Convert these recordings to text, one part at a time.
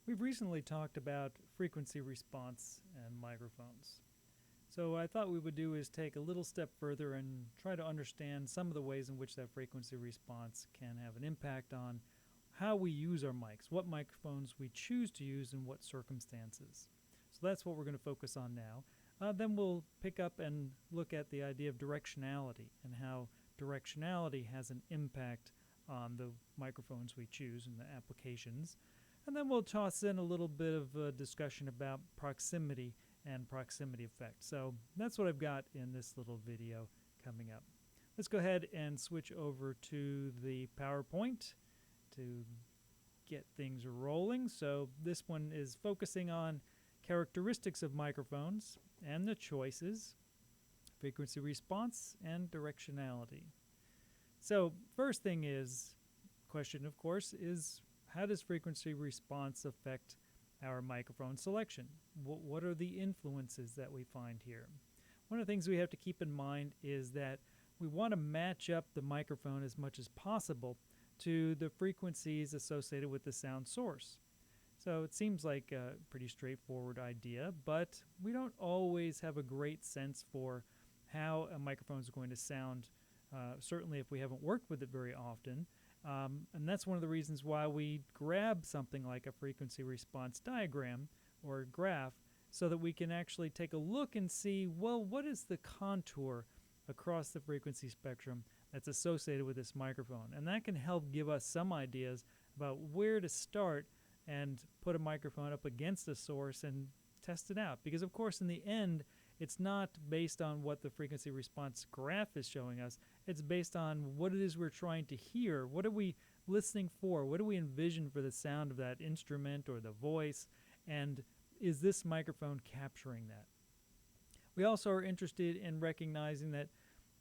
We've recently talked about frequency response and microphones. So I thought we would do is take a little step further and try to understand some of the ways in which that frequency response can have an impact on how we use our mics, what microphones we choose to use in what circumstances. So that's what we're going to focus on now. Then we'll pick up and look at the idea of directionality and how directionality has an impact on the microphones we choose and the applications. And then we'll toss in a little bit of a discussion about proximity and proximity effect. So that's what I've got in this little video coming up. Let's go ahead and switch over to the PowerPoint to get things rolling. So this one is focusing on characteristics of microphones and the choices, frequency response, and directionality. So first thing is, question of course, is how does frequency response affect our microphone selection? What are the influences that we find here? One of the things we have to keep in mind is that we want to match up the microphone as much as possible to the frequencies associated with the sound source. So it seems like a pretty straightforward idea, but we don't always have a great sense for how a microphone is going to sound, certainly if we haven't worked with it very often. And that's one of the reasons why we grab something like a frequency response diagram or graph so that we can actually take a look and see, well, what is the contour across the frequency spectrum that's associated with this microphone? And that can help give us some ideas about where to start and put a microphone up against a source and test it out. Because, of course, in the end, it's not based on what the frequency response graph is showing us. It's based on what it is we're trying to hear. What are we listening for? What do we envision for the sound of that instrument or the voice? And is this microphone capturing that? We also are interested in recognizing that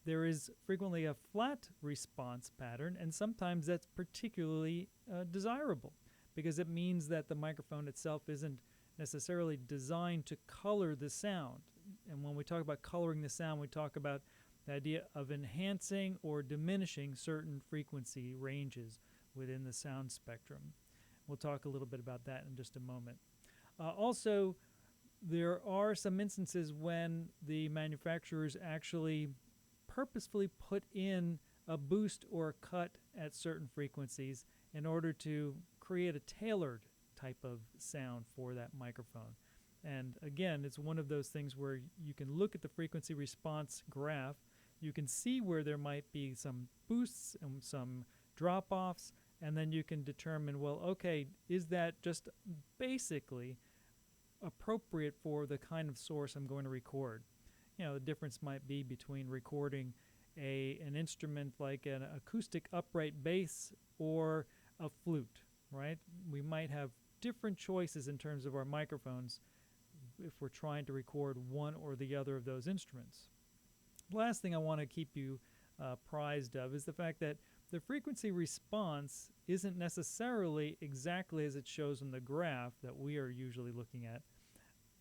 there is frequently a flat response pattern, and sometimes that's particularly desirable because it means that the microphone itself isn't necessarily designed to color the sound. And when we talk about coloring the sound, we talk about the idea of enhancing or diminishing certain frequency ranges within the sound spectrum. We'll talk a little bit about that in just a moment. Also, there are some instances when the manufacturers actually purposefully put in a boost or a cut at certain frequencies in order to create a tailored type of sound for that microphone. And again, it's one of those things where you can look at the frequency response graph, you can see where there might be some boosts and some drop-offs, and then you can determine, well, okay, is that just basically appropriate for the kind of source I'm going to record? You know, the difference might be between recording an instrument like an acoustic upright bass or a flute, right? We might have different choices in terms of our microphones if we're trying to record one or the other of those instruments. The last thing I want to keep you apprised of is the fact that the frequency response isn't necessarily exactly as it shows in the graph that we are usually looking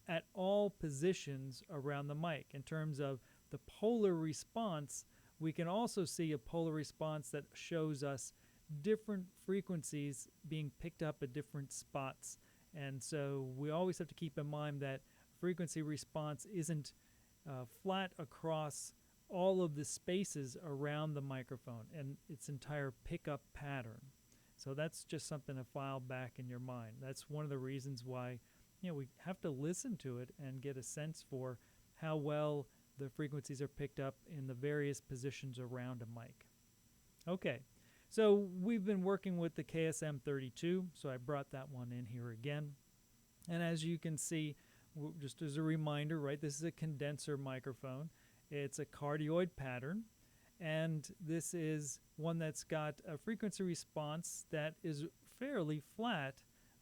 at all positions around the mic. In terms of the polar response, we can also see a polar response that shows us different frequencies being picked up at different spots. And so we always have to keep in mind that frequency response isn't flat across all of the spaces around the microphone and its entire pickup pattern. So that's just something to file back in your mind. That's one of the reasons why we have to listen to it and get a sense for how well the frequencies are picked up in the various positions around a mic. Okay, so we've been working with the KSM32, so I brought that one in here again. And as you can see, just as a reminder, right, this is a condenser microphone. It's a cardioid pattern, and this is one that's got a frequency response that is fairly flat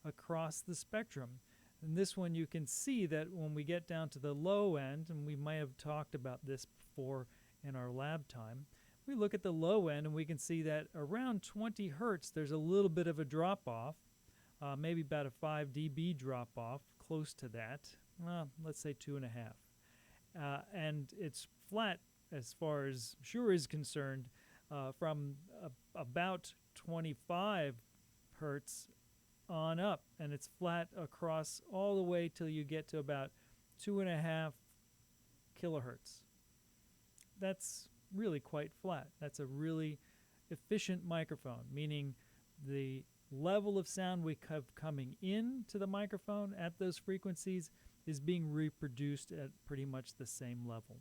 across the spectrum. In this one, you can see that when we get down to the low end, and we might have talked about this before in our lab time, we look at the low end and we can see that around 20 hertz, there's a little bit of a drop-off, maybe about a 5 dB drop-off, close to that, let's say 2.5. And it's flat as far as Shure is concerned from about 25 hertz on up, and it's flat across all the way till you get to about 2.5 kilohertz. That's really quite flat. That's a really efficient microphone, meaning the level of sound we have coming in to the microphone at those frequencies is being reproduced at pretty much the same level.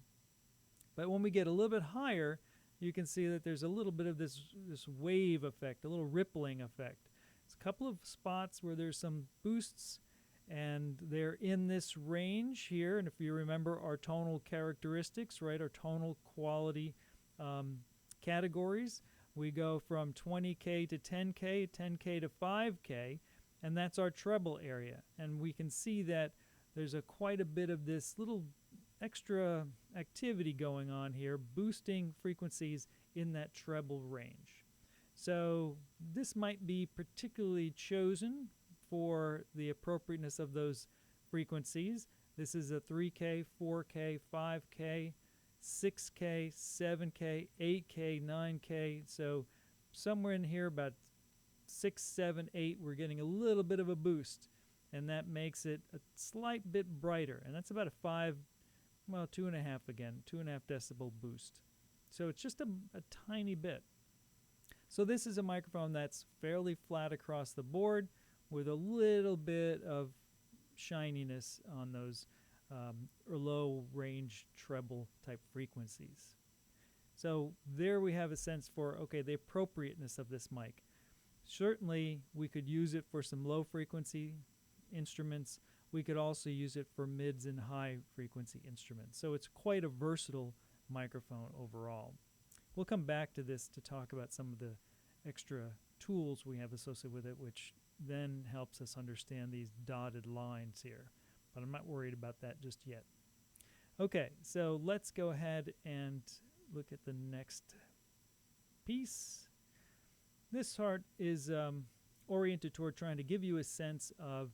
But when we get a little bit higher, you can see that there's a little bit of this wave effect, a little rippling effect. There's a couple of spots where there's some boosts, and they're in this range here. And if you remember our tonal characteristics, right, our tonal quality categories, we go from 20K to 10K, 10K to 5K, and that's our treble area. And we can see that there's quite a bit of this little extra activity going on here, boosting frequencies in that treble range. So this might be particularly chosen for the appropriateness of those frequencies. This is a 3K, 4K, 5K, 6K, 7K, 8K, 9K. So somewhere in here about 6, 7, 8, we're getting a little bit of a boost, and that makes it a slight bit brighter. And that's about a 2.5 again, 2.5 decibel boost. So it's just a tiny bit. So this is a microphone that's fairly flat across the board with a little bit of shininess on those or low range treble type frequencies. So there we have a sense for, okay, the appropriateness of this mic. Certainly we could use it for some low frequency instruments. We could also use it for mids and high frequency instruments. So it's quite a versatile microphone overall. We'll come back to this to talk about some of the extra tools we have associated with it, which then helps us understand these dotted lines here. But I'm not worried about that just yet. Okay, so let's go ahead and look at the next piece. This chart is oriented toward trying to give you a sense of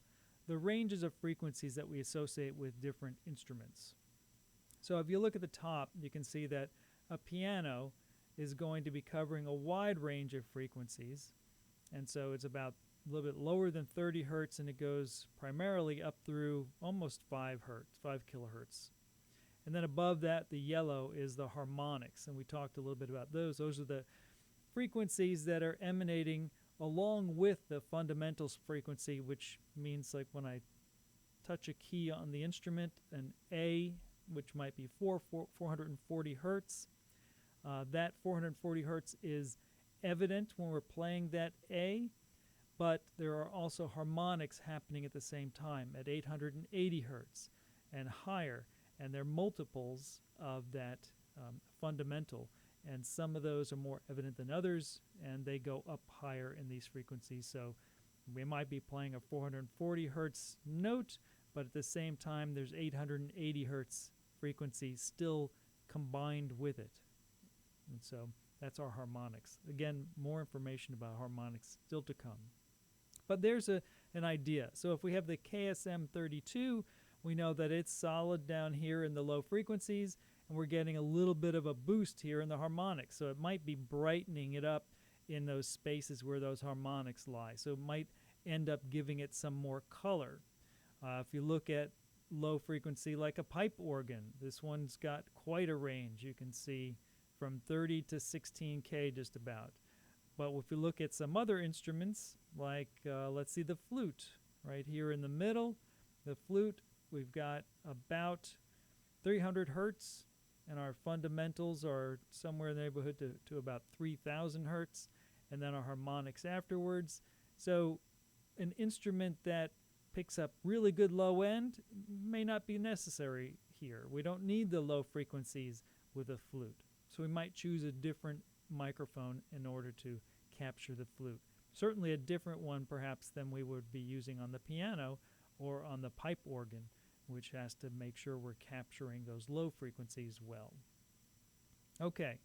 the ranges of frequencies that we associate with different instruments. So if you look at the top, you can see that a piano is going to be covering a wide range of frequencies. And so it's about a little bit lower than 30 hertz, and it goes primarily up through almost 5 kilohertz. And then above that, the yellow is the harmonics, and we talked a little bit about those. Those are the frequencies that are emanating along with the fundamentals frequency, which means like when I touch a key on the instrument, an A, which might be 440 hertz, that 440 hertz is evident when we're playing that A, but there are also harmonics happening at the same time at 880 hertz and higher, and they're multiples of that fundamental, and some of those are more evident than others, and they go up higher in these frequencies. So we might be playing a 440 hertz note, but at the same time there's 880 hertz frequency still combined with it. And so that's our harmonics. Again, more information about harmonics still to come. But there's an idea. So if we have the KSM32, we know that it's solid down here in the low frequencies, and we're getting a little bit of a boost here in the harmonics. So it might be brightening it up in those spaces where those harmonics lie. So it might end up giving it some more color. If you look at low frequency like a pipe organ, this one's got quite a range. You can see from 30 to 16K just about. But if you look at some other instruments, like let's see the flute right here in the middle. The flute, we've got about 300 hertz, and our fundamentals are somewhere in the neighborhood to about 3,000 hertz, and then our harmonics afterwards. So an instrument that picks up really good low end may not be necessary here. We don't need the low frequencies with a flute. So we might choose a different microphone in order to capture the flute. Certainly a different one perhaps than we would be using on the piano or on the pipe organ, which has to make sure we're capturing those low frequencies well. Okay,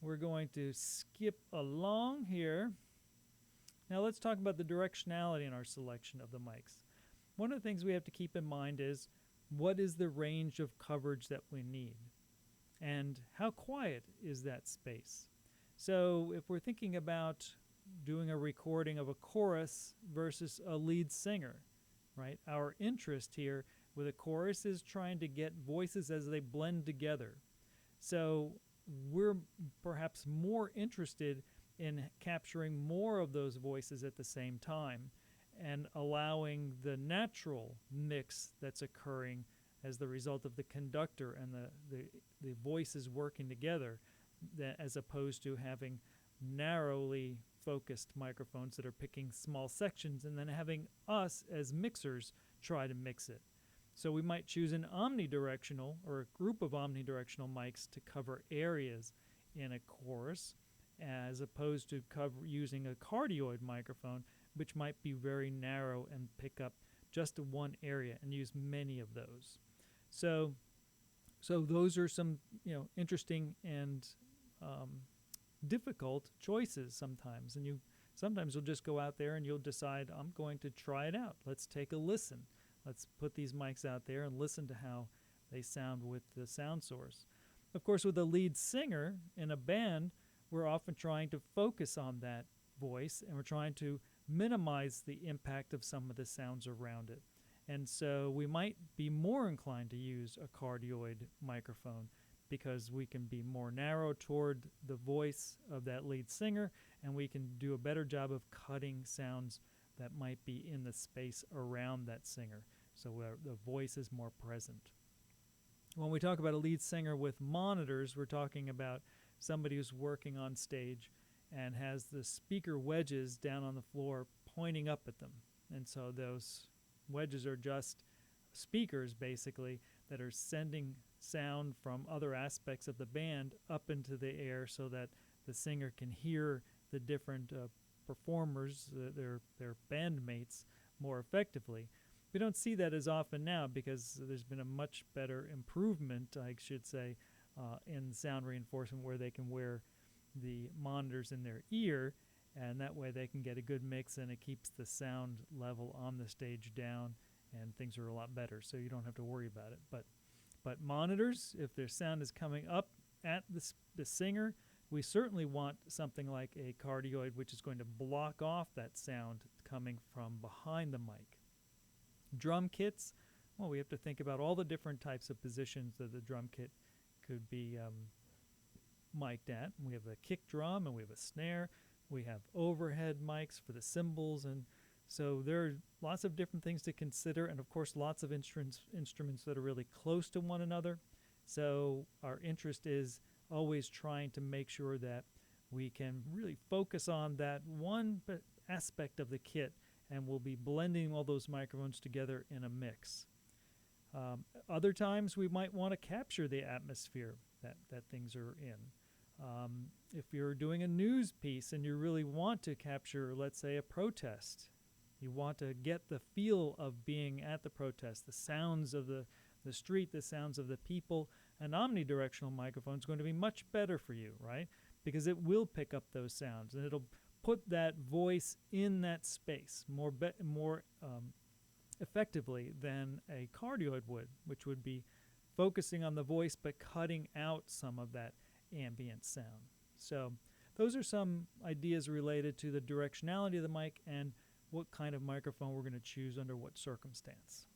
we're going to skip along here. Now let's talk about the directionality in our selection of the mics. One of the things we have to keep in mind is what is the range of coverage that we need? And how quiet is that space? So if we're thinking about doing a recording of a chorus versus a lead singer, right? Our interest here with a chorus is trying to get voices as they blend together. So we're perhaps more interested in capturing more of those voices at the same time and allowing the natural mix that's occurring as the result of the conductor and the voices working together, as opposed to having narrowly focused microphones that are picking small sections and then having us as mixers try to mix it. So we might choose an omnidirectional or a group of omnidirectional mics to cover areas in a chorus, as opposed to using a cardioid microphone, which might be very narrow and pick up just one area and use many of those. So those are some interesting and difficult choices sometimes. And sometimes you'll just go out there and you'll decide, I'm going to try it out. Let's take a listen. Let's put these mics out there and listen to how they sound with the sound source. Of course, with a lead singer in a band, we're often trying to focus on that voice, and we're trying to minimize the impact of some of the sounds around it. And so we might be more inclined to use a cardioid microphone because we can be more narrow toward the voice of that lead singer, and we can do a better job of cutting sounds that might be in the space around that singer, so the voice is more present. When we talk about a lead singer with monitors, we're talking about somebody who's working on stage and has the speaker wedges down on the floor pointing up at them. And so those wedges are just speakers, basically, that are sending sound from other aspects of the band up into the air so that the singer can hear the different performers, their bandmates, more effectively. We don't see that as often now because there's been a much better improvement, I should say, in sound reinforcement, where they can wear the monitors in their ear, and that way they can get a good mix, and it keeps the sound level on the stage down, and things are a lot better, so you don't have to worry about it. But monitors, if their sound is coming up at the singer, we certainly want something like a cardioid, which is going to block off that sound coming from behind the mic. Drum kits, well, we have to think about all the different types of positions that the drum kit could be mic'd at. We have a kick drum, and we have a snare. We have overhead mics for the cymbals, and so there are lots of different things to consider, and of course lots of instruments that are really close to one another. So our interest is always trying to make sure that we can really focus on that one aspect of the kit, and we'll be blending all those microphones together in a mix. Other times we might want to capture the atmosphere that things are in. If you're doing a news piece and you really want to capture, let's say, a protest, you want to get the feel of being at the protest, the sounds of the street, the sounds of the people, an omnidirectional microphone is going to be much better for you, right? Because it will pick up those sounds, and it'll put that voice in that space more effectively than a cardioid would, which would be focusing on the voice but cutting out some of that ambient sound. So those are some ideas related to the directionality of the mic and what kind of microphone we're going to choose under what circumstance.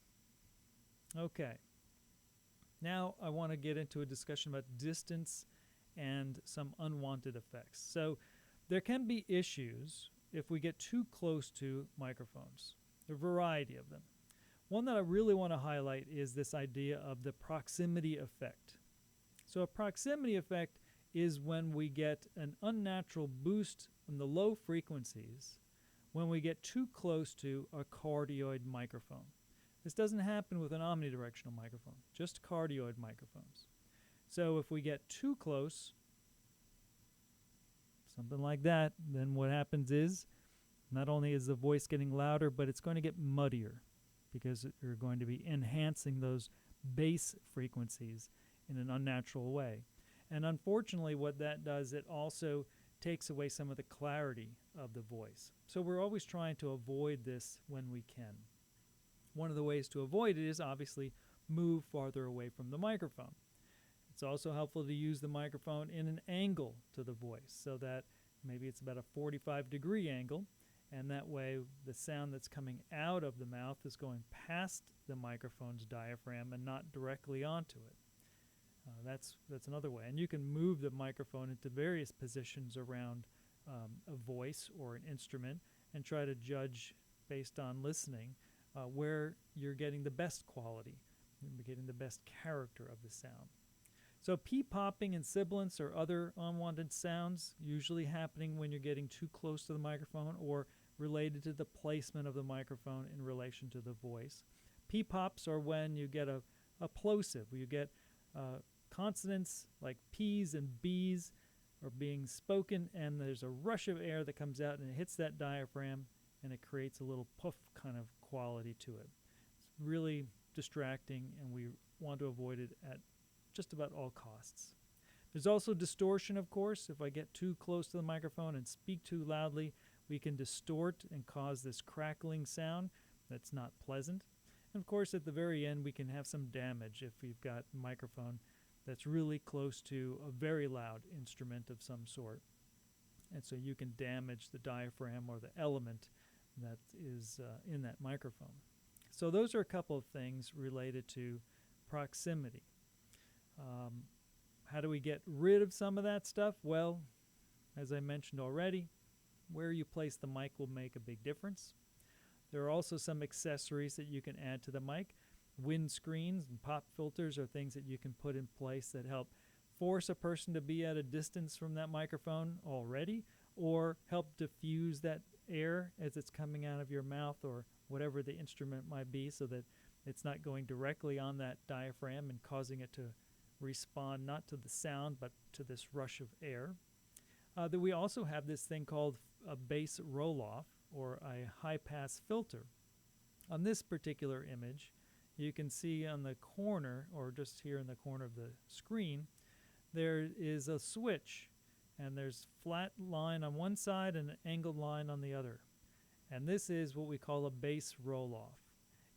Okay. Now I want to get into a discussion about distance and some unwanted effects. So there can be issues if we get too close to microphones. There are a variety of them. One that I really want to highlight is this idea of the proximity effect. So a proximity effect is when we get an unnatural boost in the low frequencies when we get too close to a cardioid microphone. This doesn't happen with an omnidirectional microphone, just cardioid microphones. So if we get too close, something like that, then what happens is not only is the voice getting louder, but it's going to get muddier because you're going to be enhancing those bass frequencies in an unnatural way. And unfortunately, what that does, it also takes away some of the clarity of the voice. So we're always trying to avoid this when we can. One of the ways to avoid it is obviously move farther away from the microphone. It's also helpful to use the microphone in an angle to the voice so that maybe it's about a 45-degree angle, and that way the sound that's coming out of the mouth is going past the microphone's diaphragm and not directly onto it. That's another way. And you can move the microphone into various positions around a voice or an instrument and try to judge based on listening where you're getting the best quality, you're getting the best character of the sound. So P-popping and sibilance or other unwanted sounds usually happening when you're getting too close to the microphone or related to the placement of the microphone in relation to the voice. P-pops are when you get a plosive, where you get consonants like P's and B's are being spoken, and there's a rush of air that comes out and it hits that diaphragm and it creates a little puff kind of quality to it. It's really distracting, and we want to avoid it at just about all costs. There's also distortion, of course. If I get too close to the microphone and speak too loudly, we can distort and cause this crackling sound that's not pleasant. And of course, at the very end, we can have some damage if we've got a microphone that's really close to a very loud instrument of some sort. And so you can damage the diaphragm or the element that is in that microphone. So those are a couple of things related to proximity. How do we get rid of some of that stuff? Well, as I mentioned already, where you place the mic will make a big difference. There are also some accessories that you can add to the mic. Wind screens and pop filters are things that you can put in place that help force a person to be at a distance from that microphone already, or help diffuse that air as it's coming out of your mouth or whatever the instrument might be, so that it's not going directly on that diaphragm and causing it to respond not to the sound but to this rush of air. That we also have this thing called a bass roll-off or a high-pass filter. On this particular image, you can see on the corner, or just here in the corner of the screen, there is a switch, and there's flat line on one side and an angled line on the other. And this is what we call a bass roll-off.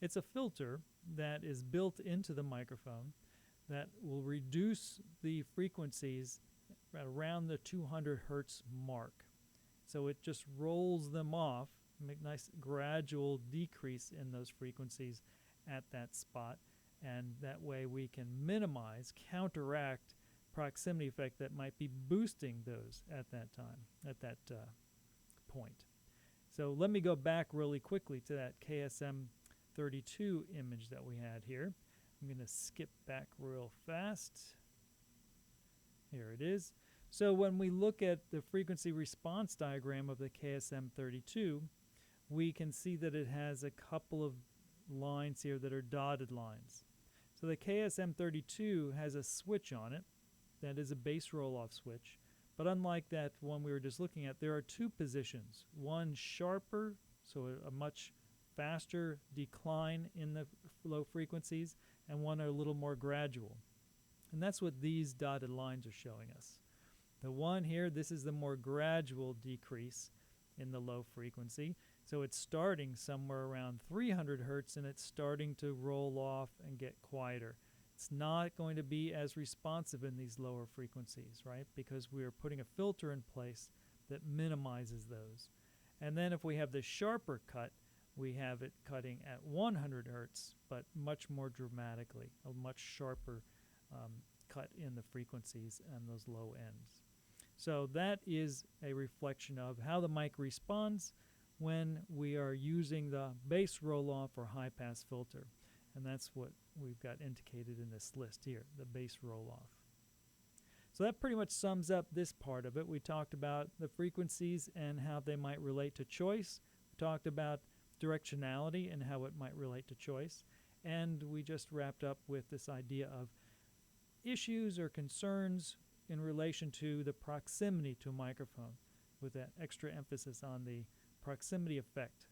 It's a filter that is built into the microphone that will reduce the frequencies around the 200 hertz mark. So it just rolls them off, make nice gradual decrease in those frequencies at that spot, and that way we can minimize, counteract proximity effect that might be boosting those at that time, at that point. So let me go back really quickly to that KSM 32 image that we had here. I'm going to skip back real fast. Here it is. So when we look at the frequency response diagram of the KSM 32, we can see that it has a couple of lines here that are dotted lines. So the KSM 32 has a switch on it that is a bass roll-off switch. But unlike that one we were just looking at, there are two positions. One sharper, so a much faster decline in the low frequencies, and one a little more gradual. And that's what these dotted lines are showing us. The one here, this is the more gradual decrease in the low frequency. So it's starting somewhere around 300 hertz, and it's starting to roll off and get quieter. It's not going to be as responsive in these lower frequencies, right? Because we are putting a filter in place that minimizes those. And then if we have the sharper cut, we have it cutting at 100 hertz, but much more dramatically, a much sharper cut in the frequencies and those low ends. So that is a reflection of how the mic responds when we are using the bass roll-off or high-pass filter. And that's what we've got indicated in this list here, the bass roll-off. So that pretty much sums up this part of it. We talked about the frequencies and how they might relate to choice. We talked about directionality and how it might relate to choice. And we just wrapped up with this idea of issues or concerns in relation to the proximity to a microphone, with that extra emphasis on the proximity effect